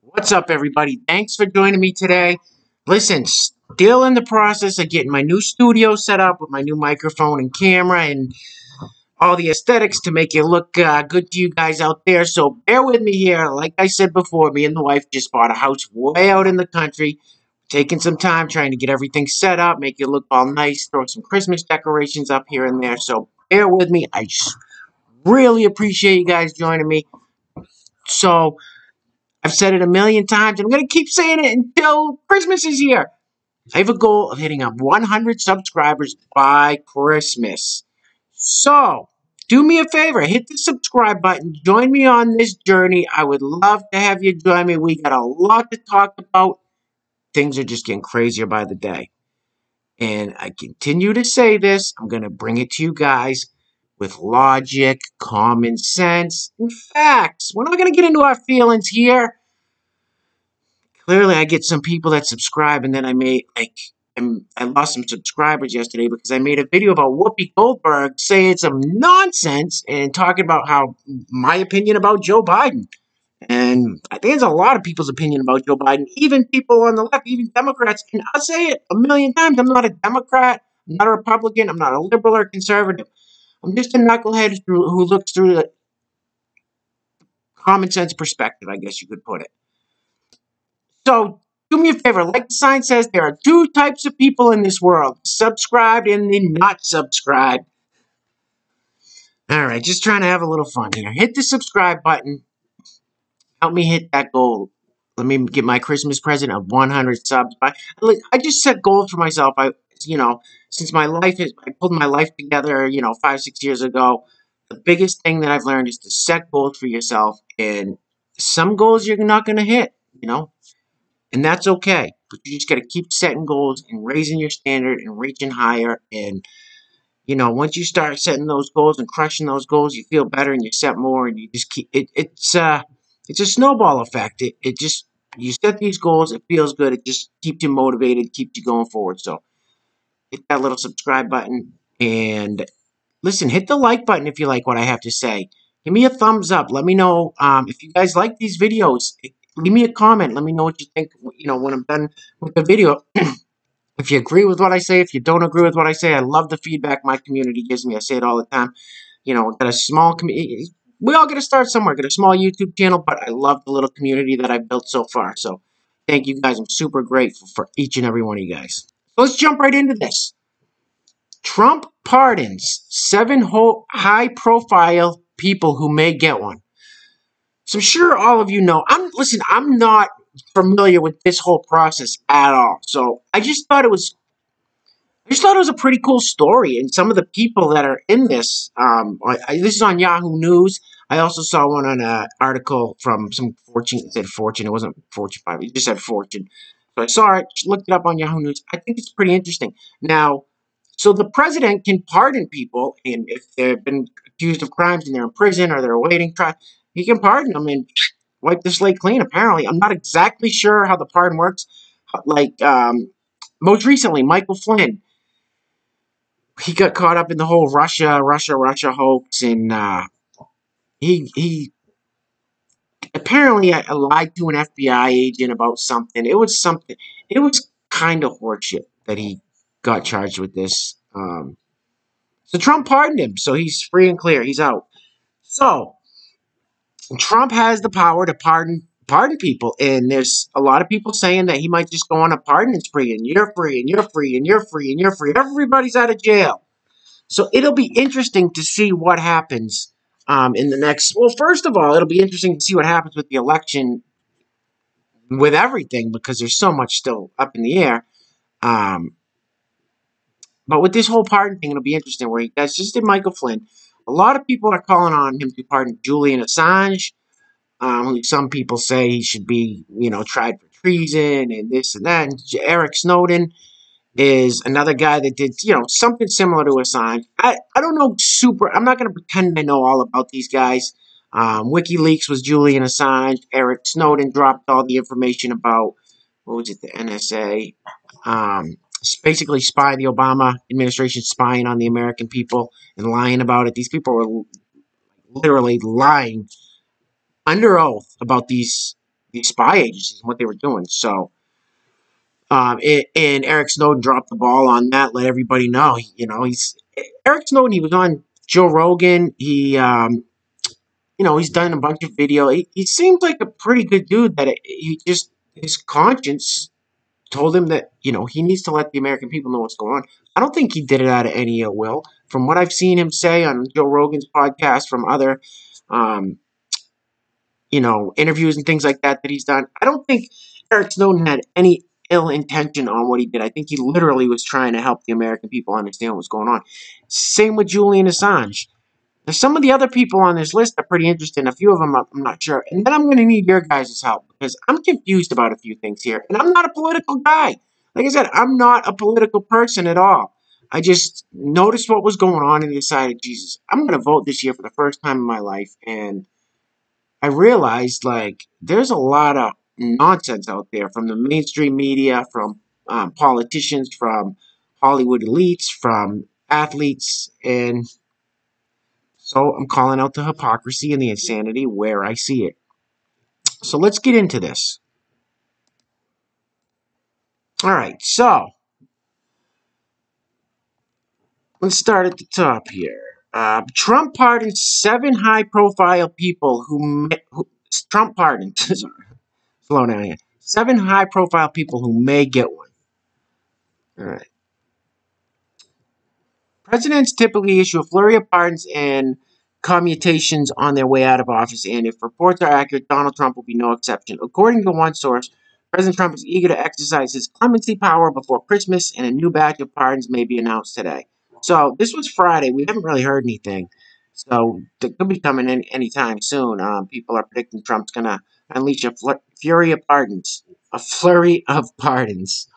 What's up, everybody? Thanks for joining me today. Listen, still in the process of getting my new studio set up with my new microphone and camera and all the aesthetics to make it look good to you guys out there. So bear with me here. Like I said before, me and the wife just bought a house way out in the country. Taking some time trying to get everything set up, make it look all nice, throw some Christmas decorations up here and there. So bear with me. I just really appreciate you guys joining me. So I've said it a million times. I'm going to keep saying it until Christmas is here. I have a goal of hitting up 100 subscribers by Christmas. So, do me a favor. Hit the subscribe button. Join me on this journey. I would love to have you join me. We got a lot to talk about. Things are just getting crazier by the day. And I continue to say this. I'm going to bring it to you guys with logic, common sense, and facts. We're not going to get into our feelings here. Clearly, I get some people that subscribe, and then I lost some subscribers yesterday because I made a video about Whoopi Goldberg saying some nonsense and talking about how my opinion about Joe Biden. And I think there's a lot of people's opinion about Joe Biden, even people on the left, even Democrats. And I'll say it a million times. I'm not a Democrat. I'm not a Republican. I'm not a liberal or conservative. I'm just a knucklehead who looks through the common sense perspective, I guess you could put it. So do me a favor, like the sign says, there are two types of people in this world, subscribed and the not subscribed. All right, just trying to have a little fun here. Hit the subscribe button. Help me hit that goal. Let me get my Christmas present of 100 subs. I just set goals for myself. Since I pulled my life together, 5, 6 years ago. The biggest thing that I've learned is to set goals for yourself, and some goals you're not going to hit, and that's okay. But you just got to keep setting goals and raising your standard and reaching higher. And, once you start setting those goals and crushing those goals, you feel better and you set more and you just keep it. It's a snowball effect. It just, you set these goals, it feels good. It just keeps you motivated, keeps you going forward. So hit that little subscribe button and listen, hit the like button if you like what I have to say. Give me a thumbs up. Let me know if you guys like these videos. Leave me a comment. Let me know what you think, when I'm done with the video. If you agree with what I say, if you don't agree with what I say, I love the feedback my community gives me. I say it all the time. I've got a small community. We all got to start somewhere. Got a small YouTube channel, but I love the little community that I've built so far. So thank you guys. I'm super grateful for each and every one of you guys. So let's jump right into this. Trump pardons 7 high-profile people who may get one. So I'm sure all of you know. I'm not familiar with this whole process at all. So I just thought it was a pretty cool story, and some of the people that are in this. This is on Yahoo News. I also saw one on an article from some Fortune. It said Fortune. It wasn't Fortune 5. It just said Fortune. So I saw it, looked it up on Yahoo News. I think it's pretty interesting. Now, so the president can pardon people, and if they've been accused of crimes and they're in prison or they're awaiting trial, he can pardon them and wipe the slate clean. Apparently, I'm not exactly sure how the pardon works. Like most recently, Michael Flynn, he got caught up in the whole Russia hoax, and he apparently lied to an FBI agent about something. It was something. It was kind of horseshit that he got charged with this. So Trump pardoned him, so he's free and clear. He's out. So Trump has the power to pardon people, and there's a lot of people saying that he might just go on a pardoning spree, and you're free, and you're free, and you're free, and you're free. Everybody's out of jail. So it'll be interesting to see what happens in the next. Well, first of all, it'll be interesting to see what happens with the election, with everything, because there's so much still up in the air. But with this whole pardon thing, it'll be interesting. Where he guys just did Michael Flynn. A lot of people are calling on him to pardon Julian Assange. Some people say he should be, tried for treason and this and that. And Eric Snowden is another guy that did, something similar to Assange. I don't know I'm not going to pretend I know all about these guys. WikiLeaks was Julian Assange. Eric Snowden dropped all the information about, what was it, the NSA. Basically the Obama administration spying on the American people and lying about it. These people were literally lying under oath about these these spy agencies and what they were doing. So, and Eric Snowden dropped the ball on that. Let everybody know. He's Eric Snowden. He was on Joe Rogan. He's done a bunch of video. He seems like a pretty good dude. He just his conscience told him that he needs to let the American people know what's going on. I don't think he did it out of any ill will. From what I've seen him say on Joe Rogan's podcast, from other um, interviews and things like that he's done, I don't think Eric Snowden had any ill intention on what he did. I think he literally was trying to help the American people understand what's going on. Same with Julian Assange. There's some of the other people on this list are pretty interesting. A few of them I'm not sure. And then I'm going to need your guys' help because I'm confused about a few things here. And I'm not a political guy. Like I said, I'm not a political person at all. I just noticed what was going on and decided, Jesus, I'm going to vote this year for the first time in my life. And I realized, like, there's a lot of nonsense out there from the mainstream media, from politicians, from Hollywood elites, from athletes, and so I'm calling out the hypocrisy and the insanity where I see it. So let's get into this. All right, so let's start at the top here. Trump pardoned 7 high-profile people Trump pardoned. Sorry, slow down here. 7 high-profile people who may get one. All right. Presidents typically issue a flurry of pardons and commutations on their way out of office, and if reports are accurate, Donald Trump will be no exception. According to one source, President Trump is eager to exercise his clemency power before Christmas, and a new batch of pardons may be announced today. So this was Friday. We haven't really heard anything. So they could be coming in anytime soon. People are predicting Trump's going to unleash a flurry of pardons. A flurry of pardons.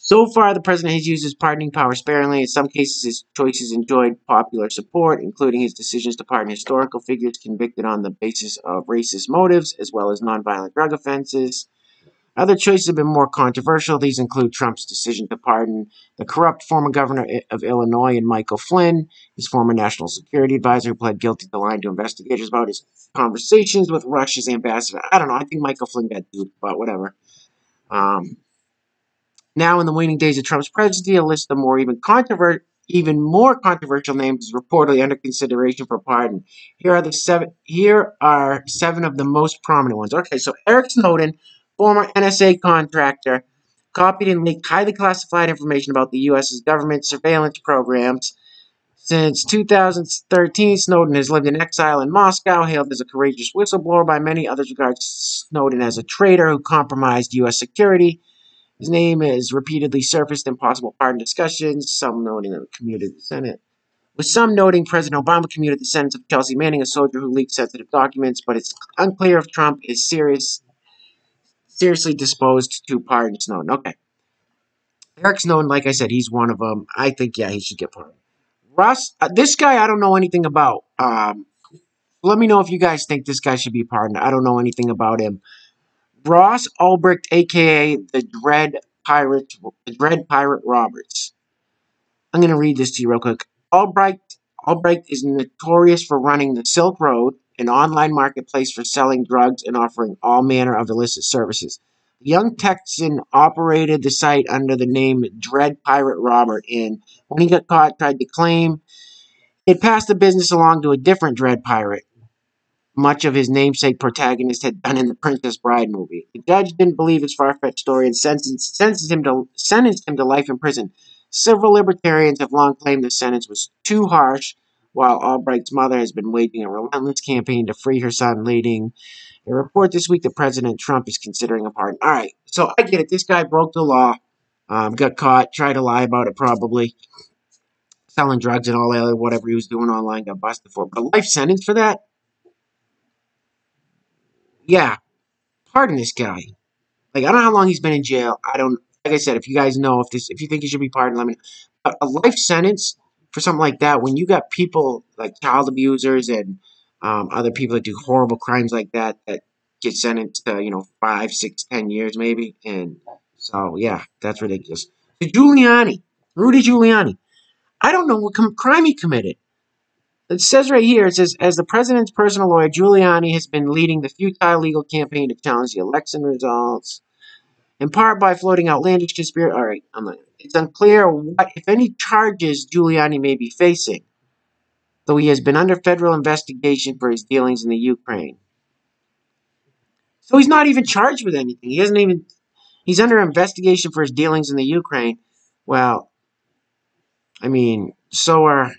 So far, the president has used his pardoning power sparingly. In some cases, his choices enjoyed popular support, including his decisions to pardon historical figures convicted on the basis of racist motives, as well as nonviolent drug offenses. Other choices have been more controversial. These include Trump's decision to pardon the corrupt former governor of Illinois and Michael Flynn, his former national security advisor who pled guilty to lying to investigators about his conversations with Russia's ambassador. I don't know. I think Michael Flynn got duped, but whatever. Now, in the waning days of Trump's presidency, a list of even more controversial names is reportedly under consideration for pardon. Here are 7 of the most prominent ones. Okay, so Eric Snowden, former NSA contractor, copied and leaked highly classified information about the U.S.'s government surveillance programs. Since 2013, Snowden has lived in exile in Moscow, hailed as a courageous whistleblower by many. Others regard Snowden as a traitor who compromised U.S. security. His name has repeatedly surfaced in possible pardon discussions, some noting that commuted the Senate. With some noting President Obama commuted the sentence of Chelsea Manning, a soldier who leaked sensitive documents, but it's unclear if Trump is seriously disposed to pardon Snowden. Okay. Eric Snowden, like I said, he's one of them. I think, yeah, he should get pardoned. This guy I don't know anything about. Let me know if you guys think this guy should be pardoned. I don't know anything about him. Ross Ulbricht, a.k.a. the Dread Pirate Roberts. I'm going to read this to you real quick. Ulbricht is notorious for running the Silk Road, an online marketplace for selling drugs and offering all manner of illicit services. The young Texan operated the site under the name Dread Pirate Robert, and when he got caught, tried to claim he had passed the business along to a different Dread Pirate, much of his namesake protagonist had done in the Princess Bride movie. The judge didn't believe his far-fetched story and sentenced him to life in prison. Several libertarians have long claimed the sentence was too harsh, while Albright's mother has been waging a relentless campaign to free her son, leading a report this week that President Trump is considering a pardon. All right, so I get it. This guy broke the law, got caught, tried to lie about it probably, selling drugs and all that, whatever he was doing online, got busted for. But a life sentence for that? Yeah, pardon this guy. Like, I don't know how long he's been in jail. I don't. Like I said, if you guys know if you think he should be pardoned, let me know. But a life sentence for something like that, when you got people like child abusers and other people that do horrible crimes like that get sentenced to 5, 6, 10 years maybe, and so yeah, that's ridiculous. So Rudy Giuliani. I don't know what crime he committed. It says right here, it says, as the president's personal lawyer, Giuliani has been leading the futile legal campaign to challenge the election results, in part by floating outlandish conspiracy. All right, it's unclear what, if any, charges Giuliani may be facing, though he has been under federal investigation for his dealings in the Ukraine. So he's not even charged with anything. He's under investigation for his dealings in the Ukraine. Well, I mean, so are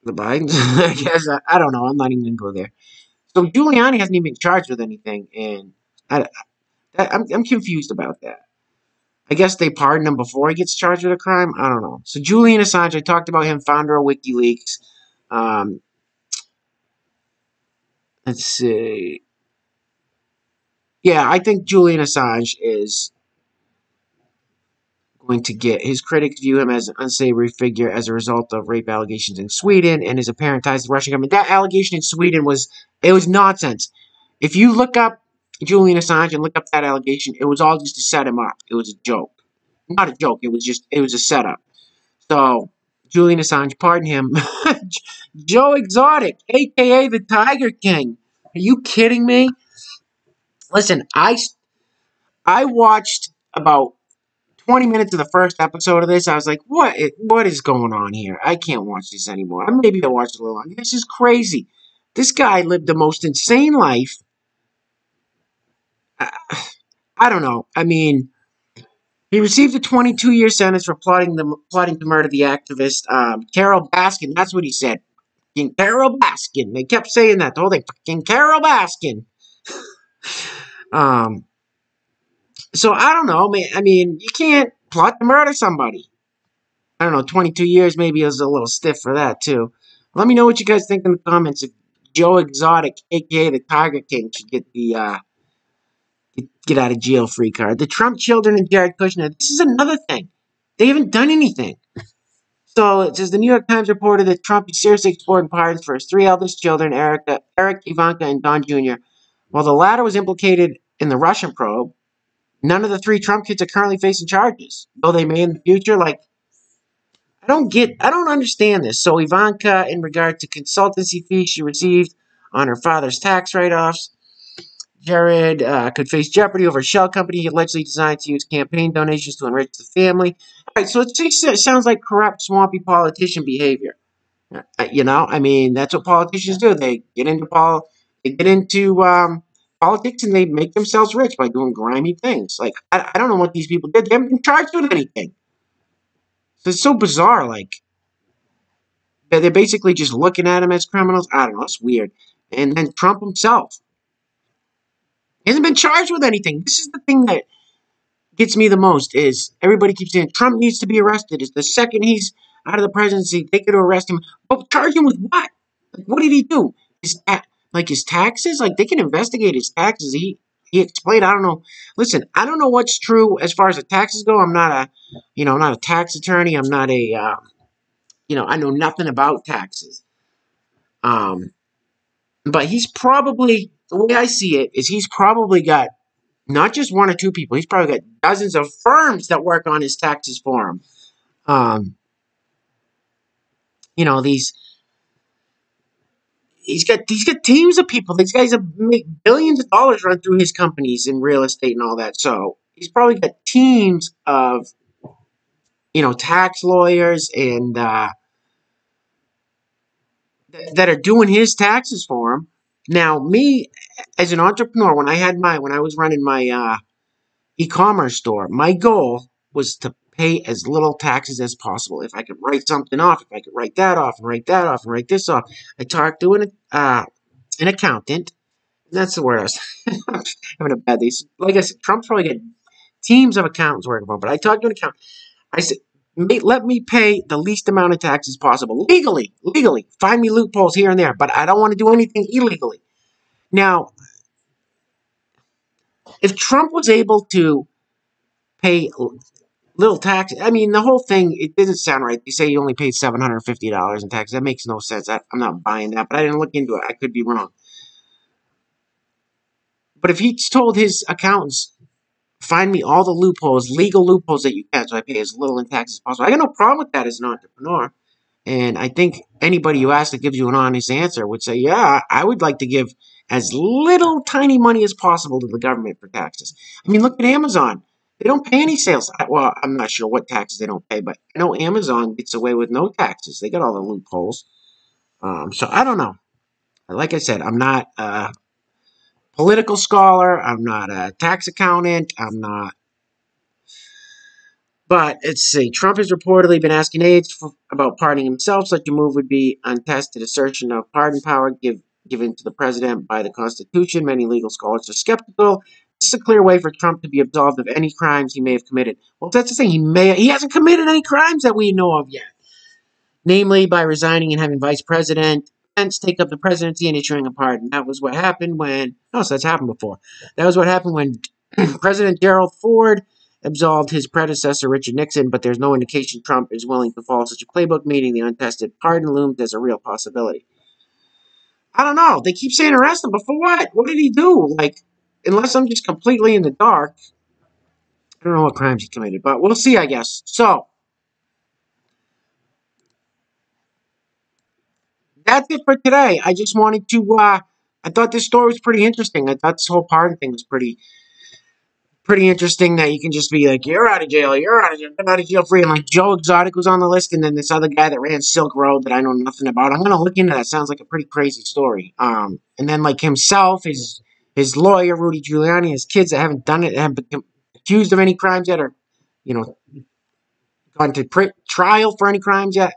the Bidens, I guess. I don't know. I'm not even going to go there. So Giuliani hasn't even been charged with anything, and I'm confused about that. I guess they pardon him before he gets charged with a crime. I don't know. So Julian Assange, I talked about him, founder of WikiLeaks. Um, let's see. Yeah, I think Julian Assange is going to get, his critics view him as an unsavory figure as a result of rape allegations in Sweden and his apparent ties to the Russian government. That allegation in Sweden was nonsense. If you look up Julian Assange and look up that allegation, it was all just to set him up. It was a joke. Not a joke. It was a setup. So Julian Assange, pardon him. Joe Exotic, aka the Tiger King. Are you kidding me? Listen, I watched about 20 minutes of the first episode of this. I was like, what is going on here? I can't watch this anymore. Maybe I'll watch it a little longer. This is crazy. This guy lived the most insane life. I don't know. I mean, he received a 22-year sentence for plotting to murder the activist Carol Baskin. That's what he said. Fucking Carol Baskin. They kept saying that the whole thing. Fucking Carol Baskin. So I don't know, man. I mean, you can't plot to murder somebody. I don't know, 22 years maybe is a little stiff for that, too. Let me know what you guys think in the comments. If Joe Exotic, a.k.a. the Tiger King, should get the get out of jail free card. The Trump children and Jared Kushner, this is another thing. They haven't done anything. So it says the New York Times reported that Trump is seriously exploring pardons for his three eldest children, Eric, Ivanka, and Don Jr. While the latter was implicated in the Russian probe, none of the three Trump kids are currently facing charges, though they may in the future. Like, I don't understand this. So Ivanka, in regard to consultancy fees she received on her father's tax write-offs, Jared could face jeopardy over a shell company he allegedly designed to use campaign donations to enrich the family. All right, so it sounds like corrupt, swampy politician behavior. I mean, that's what politicians do. They get into politics and they make themselves rich by doing grimy things. Like, I don't know what these people did. They haven't been charged with anything. So it's so bizarre. Like, they're basically just looking at them as criminals. I don't know. It's weird. And then Trump himself hasn't been charged with anything. This is the thing that gets me the most is everybody keeps saying Trump needs to be arrested. Is the second he's out of the presidency, they could arrest him. But charge him with what? Like, what did he do? His taxes? Like, they can investigate his taxes. He explained. I don't know. Listen, I don't know what's true as far as the taxes go. I'm not a tax attorney. I'm not I know nothing about taxes. But he's probably, the way I see it, is he's probably got not just one or two people. He's probably got dozens of firms that work on his taxes for him. These he's got teams of people. These guys have made billions of dollars run through his companies in real estate and all that. So he's probably got teams of tax lawyers and that are doing his taxes for him. Now, me as an entrepreneur, when I was running my e-commerce store, my goal was to pay as little taxes as possible. If I could write something off, if I could write that off and write that off and write this off. I talked to an accountant. That's the word I was having a bad day. Like I said, Trump's probably got teams of accountants working for him. But I talked to an accountant. I said, let me pay the least amount of taxes possible. Legally. Find me loopholes here and there. But I don't want to do anything illegally. Now, if Trump was able to pay little tax, I mean, the whole thing, it doesn't sound right. They say he only paid $750 in taxes. That makes no sense. I'm not buying that, but I didn't look into it. I could be wrong. But if he told his accountants, find me all the loopholes, legal loopholes that you can, so I pay as little in taxes as possible, I got no problem with that as an entrepreneur. And I think anybody who asks that gives you an honest answer would say, yeah, I would like to give as little tiny money as possible to the government for taxes. I mean, look at Amazon. They don't pay any sales. Well, I'm not sure what taxes they don't pay, but I know Amazon gets away with no taxes. They got all the loopholes. So I don't know. Like I said, I'm not a political scholar. I'm not a tax accountant. I'm not. But let's see. Trump has reportedly been asking aides about pardoning himself. Such a move would be untested assertion of pardon power given to the president by the Constitution. Many legal scholars are skeptical. This is a clear way for Trump to be absolved of any crimes he may have committed. Well, that's the thing. He hasn't committed any crimes that we know of yet. Namely, by resigning and having Vice President Pence take up the presidency and issuing a pardon. That was what happened when. No, so that's happened before. That was what happened when President Gerald Ford absolved his predecessor, Richard Nixon, but there's no indication Trump is willing to follow such a playbook, meaning the untested pardon looms as a real possibility. I don't know. They keep saying arrest him, but for what? What did he do? Like, unless I'm just completely in the dark, I don't know what crimes he committed, but we'll see, I guess. So, that's it for today. I just wanted to, I thought this story was pretty interesting. I thought this whole pardon thing was pretty interesting that you can just be like, you're out of jail, you're out of jail free. And like Joe Exotic was on the list, and then this other guy that ran Silk Road that I know nothing about. I'm gonna look into that. Sounds like a pretty crazy story. And then like himself, his lawyer, Rudy Giuliani, his kids that haven't done it, haven't been accused of any crimes yet, or you know, gone to trial for any crimes yet.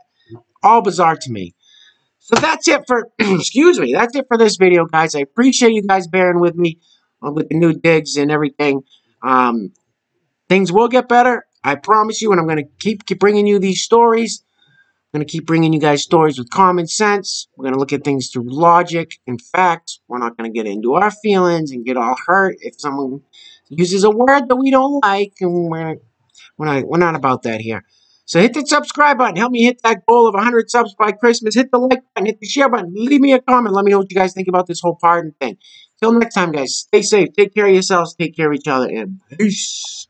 All bizarre to me. So that's it for, excuse me, that's it for this video, guys. I appreciate you guys bearing with me with the new digs and everything. Um, Things will get better, I promise you, and I'm going to keep bringing you these stories. I'm going to keep bringing you guys stories with common sense. We're going to look at things through logic and facts. We're not going to get into our feelings and get all hurt if someone uses a word that we don't like, and we're not about that here. So hit the subscribe button. Help me hit that goal of 100 subs by Christmas. Hit the like button. Hit the share button. Leave me a comment. Let me know what you guys think about this whole pardon thing. Till next time, guys. Stay safe. Take care of yourselves. Take care of each other. And peace.